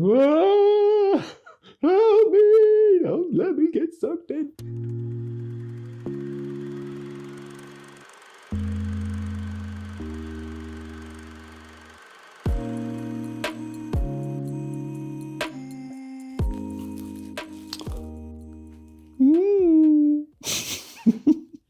"Ah, help me, don't let me get sucked in."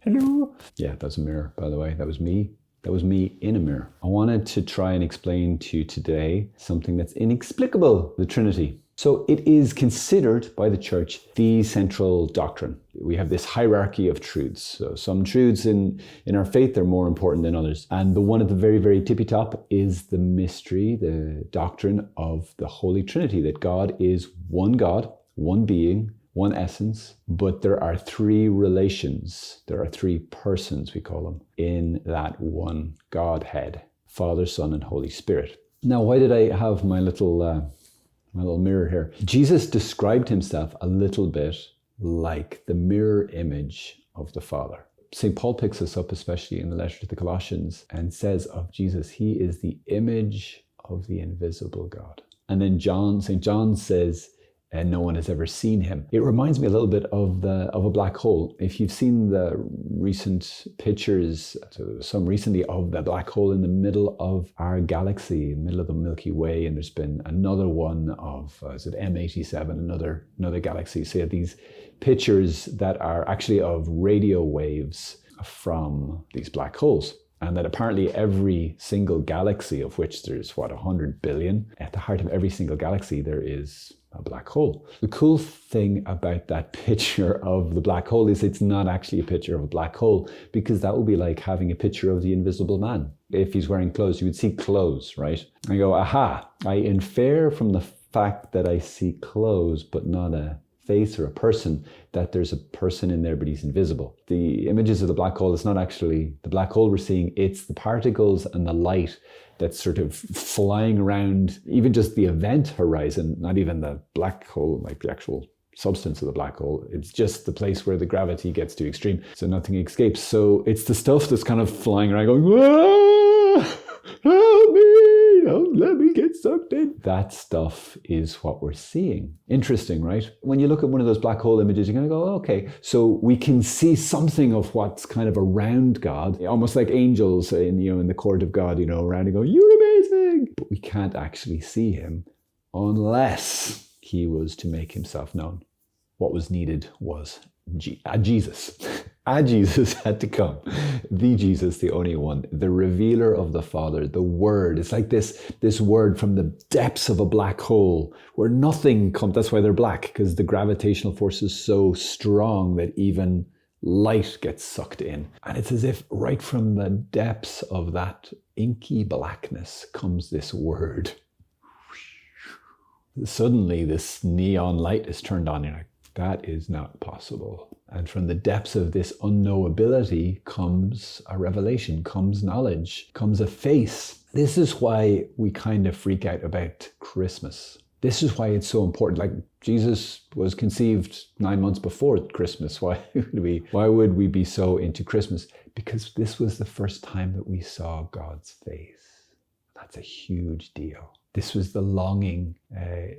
Hello. Yeah, that's a mirror, by the way. That was me. That was me in a mirror. I wanted to try and explain to you today something that's inexplicable, the Trinity. So it is considered by the church the central doctrine. We have this hierarchy of truths. So some truths in our faith are more important than others. And the one at the very, very tippy top is the mystery, the doctrine of the Holy Trinity, that God is one God, one being, one essence, but there are three relations. There are three persons, we call them, in that one Godhead: Father, Son, and Holy Spirit. Now, why did I have my little mirror here? Jesus described himself a little bit like the mirror image of the Father. St. Paul picks this up, especially in the letter to the Colossians, and says of Jesus, he is the image of the invisible God. And then St. John says, and no one has ever seen him. It reminds me a little bit of a black hole. If you've seen the recent pictures, some recently, of the black hole in the middle of our galaxy, in the middle of the Milky Way, and there's been another one of, is it M87, another galaxy. So you have these pictures that are actually of radio waves from these black holes. And that apparently every single galaxy, of which there's 100 billion, at the heart of every single galaxy there is a black hole. The cool thing about that picture of the black hole is it's not actually a picture of a black hole, because that would be like having a picture of the Invisible Man. If he's wearing clothes, you would see clothes, right? I go, aha, I infer from the fact that I see clothes but not a face or a person, that there's a person in there but he's invisible. The images of the black hole, it's not actually the black hole we're seeing, it's the particles and the light that's sort of flying around, even just the event horizon, not even the black hole, like the actual substance of the black hole. It's just the place where the gravity gets too extreme, so nothing escapes. So it's the stuff that's kind of flying around going, "Ah, help me, don't let me get sucked in." That stuff is what we're seeing. Interesting, right? When you look at one of those black hole images, you're going to go, okay, so we can see something of what's kind of around God, almost like angels in the court of God, around and go, "You're amazing." But we can't actually see him unless he was to make himself known. What was needed was a Jesus. A Jesus had to come. The Jesus, the only one, the revealer of the Father, the Word. It's like this word from the depths of a black hole where nothing comes. That's why they're black, because the gravitational force is so strong that even light gets sucked in. And it's as if right from the depths of that inky blackness comes this word. Suddenly this neon light is turned on. You're like, that is not possible. And from the depths of this unknowability comes a revelation, comes knowledge, comes a face. This is why we kind of freak out about Christmas. This is why it's so important. Like, Jesus was conceived 9 months before Christmas. Why would we be so into Christmas? Because this was the first time that we saw God's face. That's a huge deal. This was the longing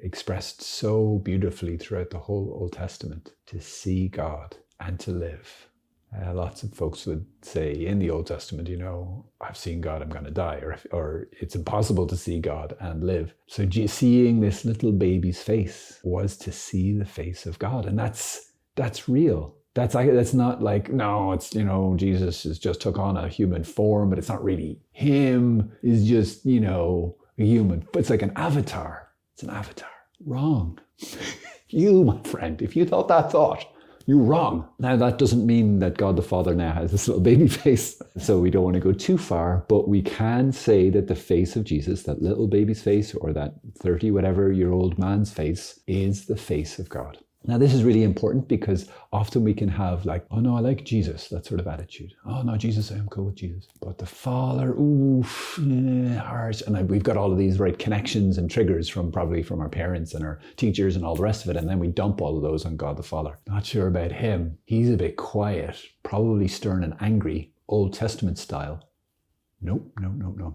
expressed so beautifully throughout the whole Old Testament, to see God and to live. Lots of folks would say in the Old Testament, I've seen God, I'm going to die, or it's impossible to see God and live. So seeing this little baby's face was to see the face of God. And that's real. That's not like, no, it's, Jesus has just took on a human form, but it's not really him. It's just, a human, but it's like an avatar. It's an avatar. Wrong. You, my friend, if you thought that thought, you're wrong. Now, that doesn't mean that God the Father now has this little baby face. So we don't want to go too far, but we can say that the face of Jesus, that little baby's face, or that 30-whatever-year-old man's face, is the face of God. Now, this is really important because often we can have like, oh no, I like Jesus, that sort of attitude. Oh no, Jesus, I'm cool with Jesus. But the Father, harsh. And we've got all of these right connections and triggers probably from our parents and our teachers and all the rest of it. And then we dump all of those on God the Father. Not sure about him. He's a bit quiet, probably stern and angry, Old Testament style. Nope.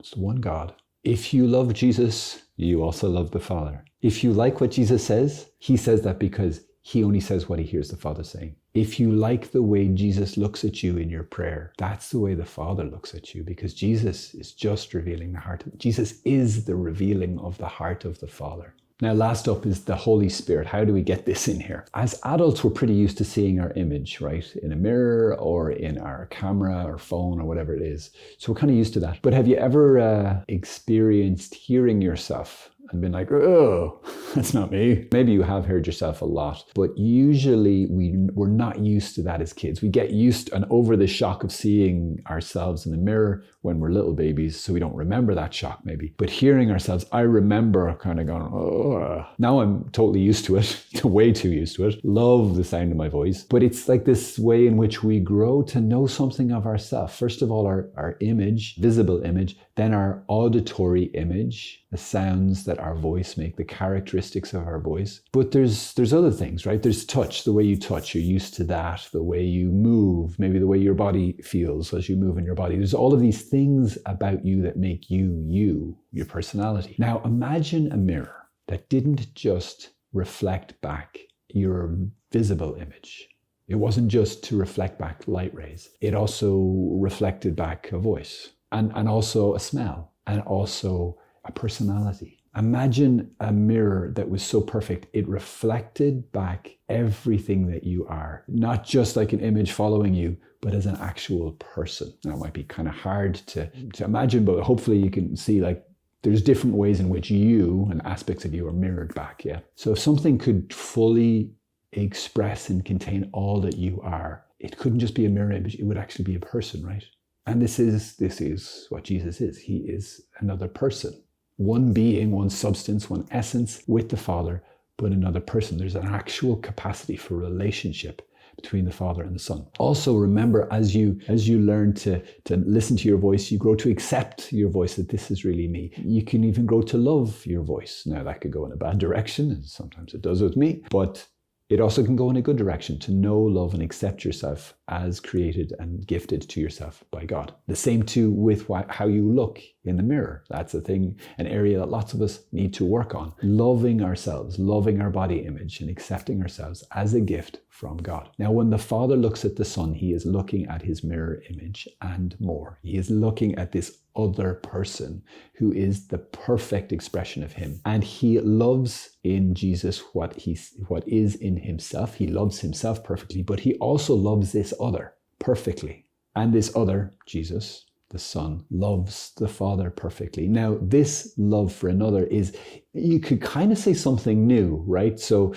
It's the one God. If you love Jesus, you also love the Father. If you like what Jesus says, he says that because he only says what he hears the Father saying. If you like the way Jesus looks at you in your prayer, that's the way the Father looks at you, because Jesus is just revealing the heart. Jesus is the revealing of the heart of the Father. Now, last up is the Holy Spirit. How do we get this in here? As adults, we're pretty used to seeing our image, right? In a mirror or in our camera or phone or whatever it is. So we're kind of used to that. But have you ever experienced hearing yourself and been like, oh, that's not me? Maybe you have heard yourself a lot, but usually we're not used to that as kids. We get used and over the shock of seeing ourselves in the mirror when we're little babies, so we don't remember that shock maybe. But hearing ourselves, I remember kind of going, oh. Now I'm totally used to it, way too used to it. Love the sound of my voice. But it's like this way in which we grow to know something of ourselves. First of all, our image, visible image, then our auditory image, the sounds that our voice make, the characteristics of our voice. But there's other things, right? There's touch, the way you touch, you're used to that, the way you move, maybe the way your body feels as you move in your body. There's all of these things about you that make you, your personality. Now imagine a mirror that didn't just reflect back your visible image. It wasn't just to reflect back light rays. It also reflected back a voice and also a smell and also a personality. Imagine a mirror that was so perfect, it reflected back everything that you are, not just like an image following you, but as an actual person. Now, it might be kind of hard to imagine, but hopefully you can see like there's different ways in which you and aspects of you are mirrored back, yeah? So if something could fully express and contain all that you are, it couldn't just be a mirror image, it would actually be a person, right? And this is what Jesus is. He is another person. One being, one substance, one essence with the Father, but another person. There's an actual capacity for relationship between the Father and the Son. Also remember, as you learn to listen to your voice, you grow to accept your voice, that this is really me. You can even grow to love your voice. Now that could go in a bad direction, and sometimes it does with me, but it also can go in a good direction, to know, love, and accept yourself as created and gifted to yourself by God. The same too with how you look in the mirror. That's a thing, an area that lots of us need to work on. Loving ourselves, loving our body image, and accepting ourselves as a gift from God. Now, when the Father looks at the Son, he is looking at his mirror image and more. He is looking at this other person who is the perfect expression of him. And he loves in Jesus what is in himself. He loves himself perfectly, but he also loves this other perfectly. And this other, Jesus, the Son, loves the Father perfectly. Now, this love for another is, you could kind of say something new, right? So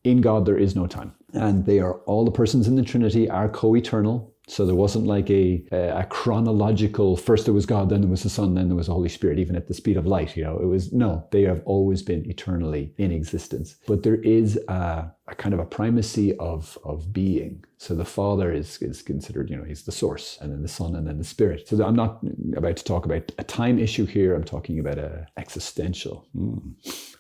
in God, there is no time. And all the persons in the Trinity are co-eternal. So there wasn't like a chronological, first there was God, then there was the Son, then there was the Holy Spirit, even at the speed of light, they have always been eternally in existence. But there is a kind of a primacy of being. So the Father is considered, he's the source, and then the Son, and then the Spirit. So I'm not about to talk about a time issue here. I'm talking about a existential,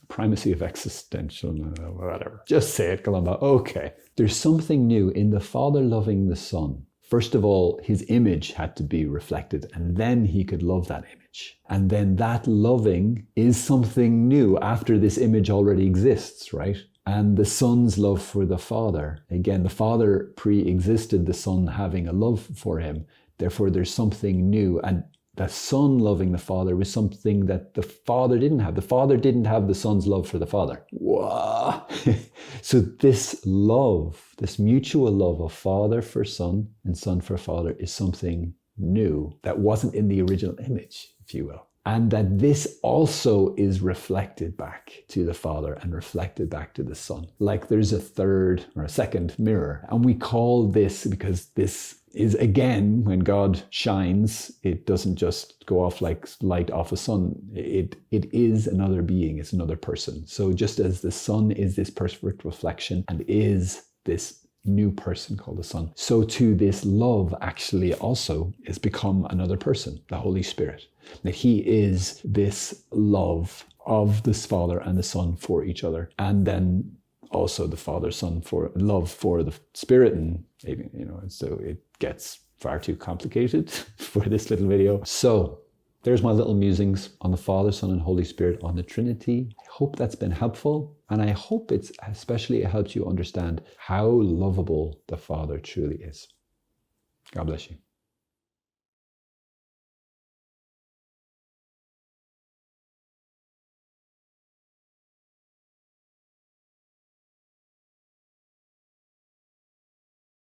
primacy of existential, whatever. Just say it, Columba. Okay. There's something new in the Father loving the Son. First of all, his image had to be reflected, and then he could love that image. And then that loving is something new after this image already exists, right? And the Son's love for the Father. Again, the Father pre-existed the Son having a love for him. Therefore, there's something new. And the Son loving the Father was something that the Father didn't have. The Father didn't have the Son's love for the Father. Wow. So this love, this mutual love of Father for Son and Son for Father is something new that wasn't in the original image, if you will. And that this also is reflected back to the Father and reflected back to the Son. Like there's a third or a second mirror. And we call this, because this is, again, when God shines, it doesn't just go off like light off a sun. It is another being, it's another person. So just as the Son is this perfect reflection and is this new person called the Son, so too this love actually also has become another person, the Holy Spirit. That he is this love of this Father and the Son for each other. And then also the Father, Son for love for the Spirit. And maybe, so it gets far too complicated for this little video. So there's my little musings on the Father, Son, and Holy Spirit, on the Trinity. I hope that's been helpful, and I hope it helps you understand how lovable the Father truly is. God bless you.